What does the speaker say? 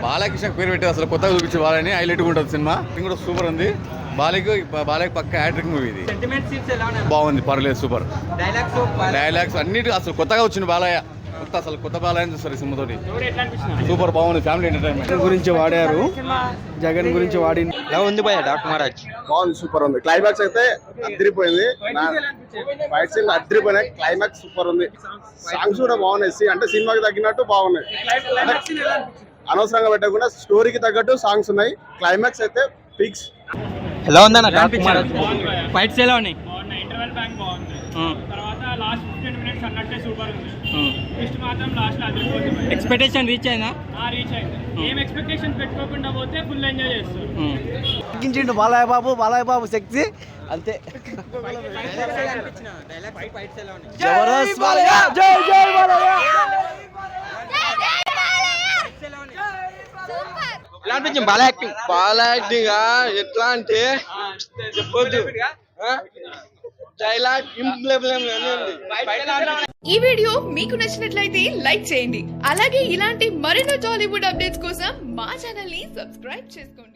బాలకృష్ణ పేరు పెట్టి అసలు కొత్తగా చూపించి బాలని హైలైట్ ఉంటుంది సినిమా. ఇది కూడా సూపర్ ఉంది. బాలయ్య పక్క హ్యాట్రిక్ మూవీ ఇది. బాగుంది, పర్లేదు, సూపర్. డైలాగ్స్ అన్నిటి అసలు కొత్తగా వచ్చింది బాలయ్య. అసలు కొత్త బాలయ్య చూస్తారు సినిమాతోటి. సూపర్, బాగుంది. ఫ్యామిలీ ఎంటర్టైన్మెంట్ గురించి వాడారు, జగన్ గురించి వాడి ఉంది భయ డాక్టర్ మహారాజ్. బాగుంది, సూపర్ ఉంది. క్లైమాక్స్ అయితే అద్దరిపోయింది. ఫైట్ సీన్ అద్దరిపోయినాయి. క్లైమాక్స్ సూపర్ ఉంది. సాంగ్స్ కూడా బాగున్నాయి. అంటే సినిమాకి తగ్గినట్టు బాగున్నాయి. అనవసరంగా పెట్టకుండా స్టోరీకి తగ్గట్టు సాంగ్స్ ఉన్నాయి. క్లైమాక్స్ అయితే ఫిక్స్. ఎలా ఉందన్న డాక్టర్ మహారాజ్? ఫైట్స్ ఎలా ఉన్నాయి? ఇంటర్వెల్ బ్యాంక్ బాగుంది. తర్వాత లాస్ట్ 15 మినిట్స్ అన్నట్టే సూపర్ ఉంది. ట్విస్ట్ మాత్రం లాస్ట్ లో అదిరిపోతుంది. ఎక్స్పెక్టేషన్ రీచ్ అయిందా? రీచ్ అయింది. ఏం ఎక్స్పెక్టేషన్ పెట్టుకోకుండా పోతే ఫుల్ ఎంజాయ్ చేస్తారు. తగ్గించిండు బాలయ్య బాబు శక్తి అంతే. జబర్దస్త్ బాలయ్య, జై జై బాలయ్య. ఎలా అనిపించింది బాల యాక్టింగ్? బాల యాక్టింగ్ ఎట్లా అంటే చెప్పొద్దు. డైలాగ్ ఈ వీడియో మీకు నచ్చినట్లయితే లైక్ చేయండి. అలాగే ఇలాంటి మరెన్నో టాలీవుడ్ అప్డేట్స్ కోసం మా ఛానల్ ని సబ్స్క్రైబ్ చేసుకోండి.